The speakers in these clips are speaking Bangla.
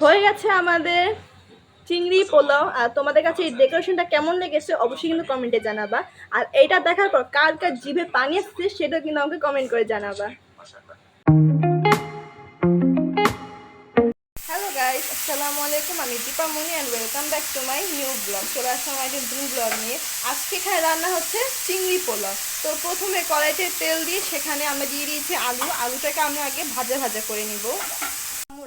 হয়ে গেছে আমাদের চিংড়ি পোলাও। আর তোমাদের কাছে এই ডেকোরেশনটা কেমন লেগেছে অবশ্যই কিন্তু কমেন্টে জানাবা। আর এইটা দেখার পর কার কার জিভে পানি আসছে সেটা কিন্তু আমাকে কমেন্ট করে জানাবা। হ্যালো গাইস, আসসালামু আলাইকুম। আমি Dipa Moni and welcome back to my new blog. চলে আসলাম আমার একটি নিউ ব্লগ নিয়ে। আজকে এখানে রান্না হচ্ছে চিংড়ি পোলাও। তো প্রথমে কড়াইতে তেল দিয়ে সেখানে আমরা দিয়ে দিয়েছি আলুটাকে আমরা আগে ভাজা ভাজা করে নিব।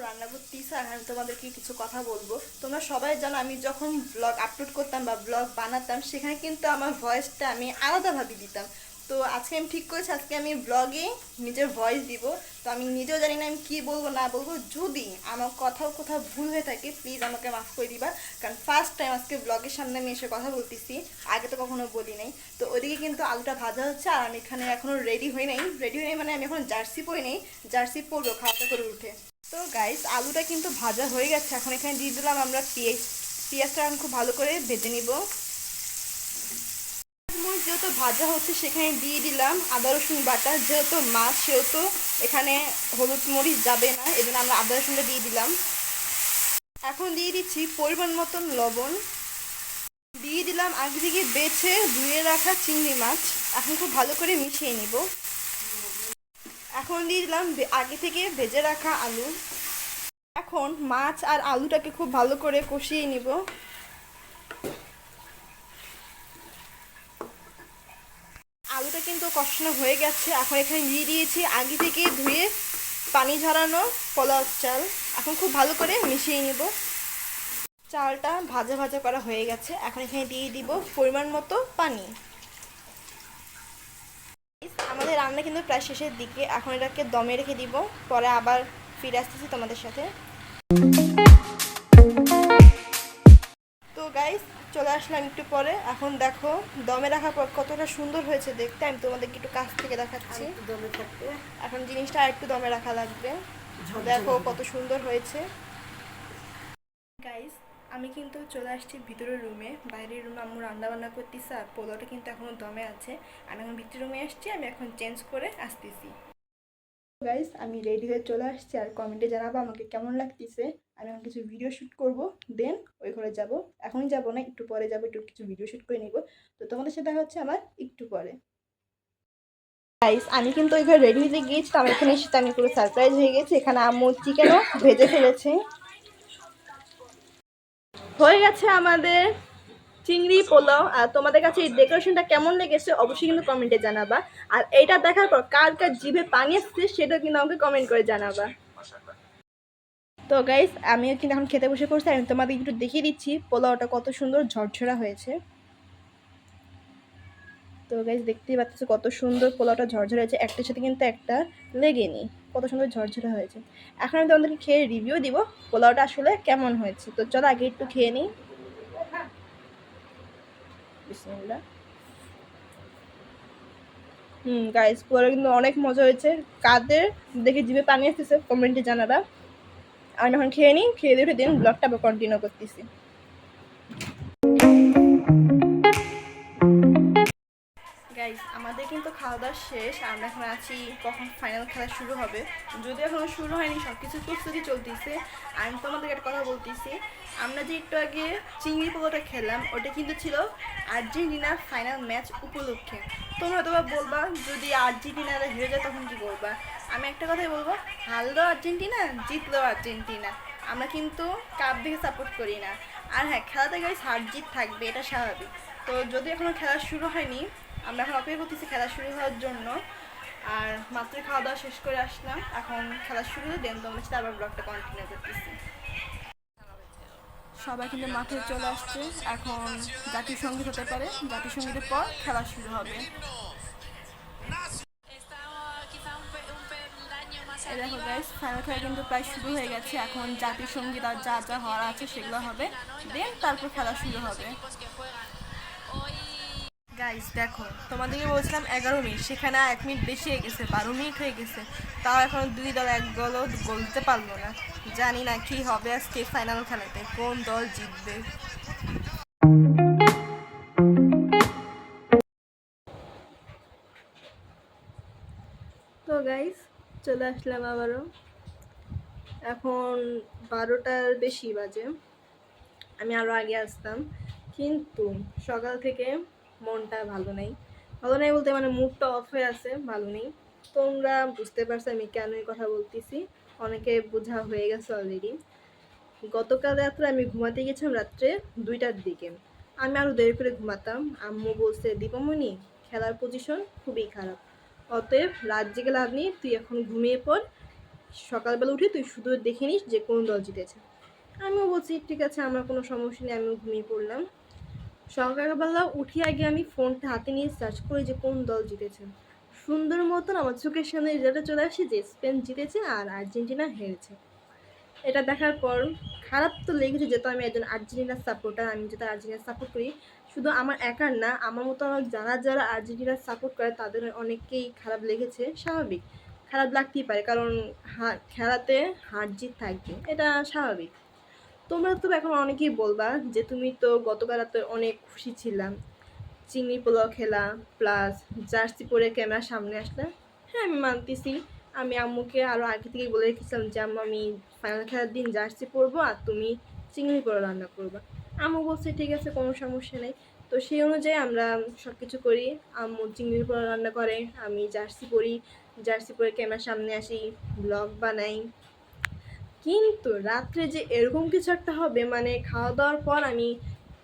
রান্না করতেছি আর আমি তোমাদেরকে কিছু কথা বলবো। তোমরা সবাই জানো আমি যখন ব্লগ আপলোড করতাম বা ব্লগ বানাতাম সেখানে কিন্তু আমার ভয়েসটা আমি আলাদাভাবে দিতাম। তো আজকে আমি ঠিক করেছি আজকে আমি ব্লগে নিজের ভয়েস দিব। তো আমি নিজেও জানি না আমি কী বলবো না বলবো। যদি আমার কোথাও ভুল হয়ে থাকে প্লিজ আমাকে মাফ করে দিবা। কারণ ফার্স্ট টাইম আজকে ব্লগের সামনে আমি এসে কথা বলতেছি, আগে তো কখনো বলি নাই। তো ওদিকে কিন্তু আলুটা ভাজা হচ্ছে আর আমি এখানে এখনও রেডি হই নাই মানে আমি এখন জার্সি পরি নেই, জার্সি পরবো খাওয়া দাওয়া করে উঠে। তো গাইস আলুটা কিন্তু ভাজা হয়ে গেছে। এখন এখানে দিয়ে দিলাম আমরা পেঁয়াজটা আমি খুব ভালো করে ভেজে নিব। যেহেতু ভাজা হচ্ছে সেখানে দিয়ে দিলাম আদা রসুন বাটা। যেহেতু মাছ সেহেতু এখানে হলুদ মরিচ যাবে না, এই জন্য আমরা আদা রসুনটা দিয়ে দিলাম। এখন দিয়ে দিচ্ছি পরিমাণ মতন লবণ। দিয়ে দিলাম আগে থেকে বেছে ধুয়ে রাখা চিংড়ি মাছ। এখন খুব ভালো করে মিশিয়ে নিব। এখন দিয়ে দিলাম আগে থেকে ভেজে রাখা আলু। এখন মাছ আর আলুটাকে খুব ভালো করে কষিয়ে নিব। আলুটা কিন্তু কষানো হয়ে গেছে। এখন এখানে দিয়ে দিয়েছি আগে থেকে ধুয়ে পানি ঝরানো পোলাও চাল। এখন খুব ভালো করে মিশিয়ে নিব। চালটা ভাজা ভাজা করা হয়ে গেছে। এখন এখানে দিয়ে দিব পরিমাণ মতো পানি। আমাদের রান্না কিন্তু প্রায় শেষের দিকে। এখন এটাকে দমে রেখে দিব, পরে আবার ফিরে আসতেছি তোমাদের সাথে। তো গাইস চলে আসলাম একটু পরে। এখন দেখো দমে রাখার পর কতটা সুন্দর হয়েছে দেখতে। আমি তোমাদেরকে একটু কাছ থেকে দেখাচ্ছি। এখন জিনিসটা আর একটু দমে রাখা লাগবে। দেখো কত সুন্দর হয়েছে। গাইস আমি কিন্তু চলে আসছি ভিতরের রুমে। বাইরের রুমে আম্মু রান্না বান্না করতেছে আর পোলাওটা কিন্তু এখনো দমে আছে। আমি এখন ভিতরের রুমে আসছি, আমি এখন চেঞ্জ করে আসতেছি। গাইস আমি রেডি হয়ে চলে আসছি আর কমেন্টে জানাবো আমাকে কেমন লাগতেছে। আমি এখন কিছু ভিডিও শ্যুট করব, দেন ওই ঘরে যাব। এখনই যাব না, একটু পরে যাব, একটু কিছু ভিডিও শ্যুট করে নিব। তো তোমাদের সাথে দেখা হচ্ছে আমার একটু পরে। গাইস আমি কিন্তু ওই ঘরে রেডি হয়ে গিয়েছিলাম। এখানে এসে আমি পুরো সারপ্রাইজ হয়ে গেছি। এখানে আম্মু চিকেনও ভেজে ফেলেছে। হয়ে গেছে আমাদের চিংড়ি পোলাও। আর তোমাদের কাছে এই ডেকোরেশনটা কেমন লেগেছে অবশ্যই কিন্তু কমেন্টে জানাবা। আর এইটা দেখার পর কার কার জিভে পানি আসছে সেটা কিন্তু আমাকে কমেন্ট করে জানাবা। তো গাইস আমিও কিন্তু এখন খেতে বসে পড়ছি। আমি তোমাদের একটু দেখিয়ে দিচ্ছি পোলাওটা কত সুন্দর ঝরঝরা হয়েছে। তো গাইস দেখতেই পাচ্ছ কত সুন্দর পোলাওটা ঝরঝরা হয়েছে, একটার সাথে কিন্তু একটা লেগেনি। কত সুন্দর ঝরঝরা হয়েছে। এখন আমি তোমাদেরকে খেয়ে রিভিউ দিব পোলাওটা আসলে কেমন হয়েছে। তো চলো আগে একটু খেয়ে নিই। বিসমিল্লাহ। গাইস পোলাও কিন্তু অনেক মজা হয়েছে। কাদের দেখে জিভে পানি আসতেছে কমেন্টে জানাবা। আমি এখন খেয়ে নিই, খেয়ে দিয়ে উঠে দিন ব্লগটা আবার কন্টিনিউ করতেছি। গাইস আমাদের কিন্তু খাওয়া দাওয়া শেষ। আমরা এখন আছি কখন ফাইনাল খেলা শুরু হবে। যদিও এখনো শুরু হয়নি, সব কিছু প্রস্তুতি চলতেছে। আমি তোমাদেরকে একটা কথা বলতেছি, আমরা যে একটু আগে চিংড়ি পোলাওটা খেলাম ওটা কিন্তু ছিল আর্জেন্টিনার ফাইনাল ম্যাচ উপলক্ষে। তোমরা বলবা যদি আর্জেন্টিনারা হেরে যায় তখন কি বলবা। আমি একটা কথাই বলবো, হারলেও আর্জেন্টিনা, জিতলেও আর্জেন্টিনা। আমরা কিন্তু কাপ দেখে সাপোর্ট করি না। আর হ্যাঁ, খেলাতে গাইস হার জিত থাকবে, এটা স্বাভাবিক। তো যদি এখনো খেলা শুরু হয়নি, আমরা এখন অপেক্ষা করতেছি খেলা শুরু হওয়ার জন্য। আর মাত্র খাওয়া দাওয়া শেষ করে আসলাম, এখন খেলা শুরু হলে দেন তোমার সাথে আবার ব্লগটা কন্টিনিউ করতেছি। সবাই কিন্তু মাঠে চলে আসছে। এখন জাতীয় সঙ্গীত হতে পারে, জাতীয় সঙ্গীতের পর খেলা শুরু হবে। এই দেখো গাইস ফাইনাল খেলা কিন্তু প্রায় শুরু হয়ে গেছে। এখন জাতীয় সঙ্গীত আর যা যা হওয়ার আছে সেগুলো হবে, দেন তারপর খেলা শুরু হবে। গাইস দেখো তোমাদেরকে বলছিলাম 11 মিনিট, সেখানে 1 মিনিট বেশি হয়ে গেছে, 12 মিনিট হয়ে গেছে। তাও এখন দুই দল এক দলও গোল দিতে পারলো না। জানি না কি হবে আজকে ফাইনাল খেলাতে, কোন দল জিতবে। তো গাইস চলে আসলাম আবারও। এখন 12টার বেশি বাজে। আমি আরও আগে আসতাম, কিন্তু সকাল থেকে মনটা ভালো নেই। ভালো নেই বলতে মানে মুডটা অফ হয়ে আছে, ভালো নেই। তোমরা বুঝতে পারছো আমি কেন এই কথা বলতেছি, অনেকে বোঝা হয়ে গেছে অলরেডি। গতকাল রাত্রে আমি ঘুমাতে গেছিলাম রাত্রে 2টার দিকে। আমি আরও দেরি করে ঘুমাতাম। আম্মু বলছে, দীপামণি খেলার পজিশন খুবই খারাপ, অতএব রাত জেগে লাভ নেই, তুই এখন ঘুমিয়ে পড়, সকালবেলা উঠে তুই শুধু দেখে নিস যে কোন দল জিতেছে। আমিও বলছি ঠিক আছে, আমার কোনো সমস্যা নেই, আমিও ঘুমিয়ে পড়লাম। সকালবেলা উঠে আগে আমি ফোনটা হাতে নিয়ে সার্চ করি যে কোন দল জিতেছে। সুন্দর মতন আমার চোখের সামনে রেজাল্টটা চলে আসে যে স্পেন জিতেছে আর আর্জেন্টিনা হেরেছে। এটা দেখার পর খারাপ তো লেগেছে, যেহেতু আমি একজন আর্জেন্টিনার সাপোর্টার, আমি যেটা আর্জেন্টিনা সাপোর্ট করি। শুধু আমার একার না, আমার মতো যারা যারা আর্জেন্টিনার সাপোর্ট করে তাদের অনেককেই খারাপ লেগেছে। স্বাভাবিক, খারাপ লাগতেই পারে, কারণ খেলাতে হার জিত থাকবে, এটা স্বাভাবিক। তোমরা তো এখন অনেকেই বলবা যে তুমি তো গতকাল রাতে অনেক খুশি ছিলাম, চিংড়ি পোলাও খেলা প্লাস জার্সি পরে ক্যামেরার সামনে আসলে। হ্যাঁ, আমি মানতেছি, আমি আম্মুকে আরও আগে থেকেই বলে রেখেছিলাম যে আম্মু আমি ফাইনাল খেলার দিন জার্সি পরবো আর তুমি চিংড়ি পোলাও রান্না করবা। আম্মু বলছে ঠিক আছে, কোনো সমস্যা নেই। তো সেই অনুযায়ী আমরা সব কিছু করি। আম্মু চিংড়ি পোলাও রান্না করে, আমি জার্সি পরি, জার্সি পরে ক্যামেরার সামনে আসি, ব্লগ বানাই। কিন্তু রাত্রে যে এরকম কিছু একটা হবে, মানে খাওয়া দাওয়ার পর আমি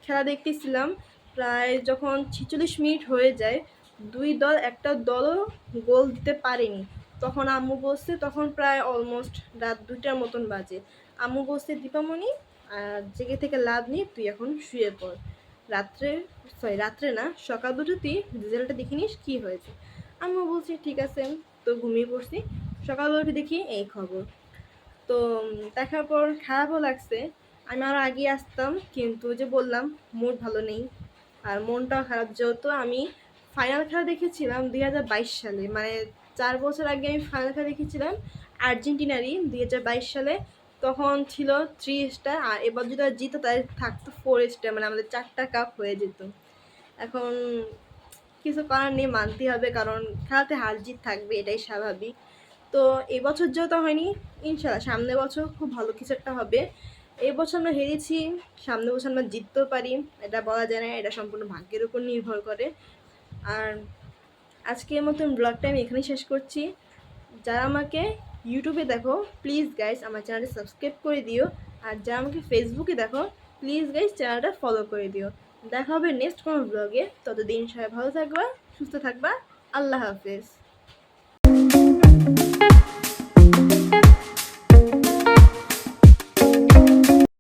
খেলা দেখতেছিলাম, প্রায় যখন 46 মিনিট হয়ে যায়, দুই দল একটা দলও গোল দিতে পারেনি। তখন আম্মু বলছে, তখন প্রায় অলমোস্ট রাত 2টার মতন বাজে। আম্মু বলছে, দীপামণি জেগে থেকে লাভ নেই, তুই এখন শুয়ে পড়, রাত্রে রাত্রে না সকাল দুটো তুই রেজাল্টটা দেখে নিস কী হয়েছে। আম্মু বলছি ঠিক আছে, তো ঘুমিয়ে পড়ছি। সকালবেলা উঠে দেখি এই খবর। তো দেখার পর খারাপও লাগছে। আমি আরও আগিয়ে আসতাম, কিন্তু যে বললাম মুড ভালো নেই আর মনটাও খারাপ, যেহেতু আমি ফাইনাল খেলা দেখেছিলাম 2022 সালে, মানে 4 বছর আগে আমি ফাইনাল খেলা দেখেছিলাম আর্জেন্টিনারই 2022 সালে। তখন ছিল 3 স্টার, আর এবার যদি জিতো তাহলে থাকতো 4 স্টার, মানে আমাদের 4টা কাপ হয়ে যেত। এখন কিছু করার নেই, মানতে হবে, কারণ খেলাতে হার জিত থাকবে, এটাই স্বাভাবিক। তো এবছর যেহেতু হয়নি, ইনশাল্লাহ সামনের বছর খুব ভালো কিছু একটা হবে। এই বছর আমরা হেরেছি, সামনের বছর আমরা জিততেও পারি, এটা বলা যায় না, এটা সম্পূর্ণ ভাগ্যের উপর নির্ভর করে। আর আজকের মতন ব্লগটা আমি এখানেই শেষ করছি। যারা আমাকে ইউটিউবে দেখো প্লিজ গাইস আমার চ্যানেলটা সাবস্ক্রাইব করে দিও, আর যারা আমাকে ফেসবুকে দেখো প্লিজ গাইস চ্যানেলটা ফলো করে দিও। দেখা হবে নেক্সট কোনো ব্লগে, ততদিন সবাই ভালো থাকবা, সুস্থ থাকবা। আল্লাহ হাফেজ।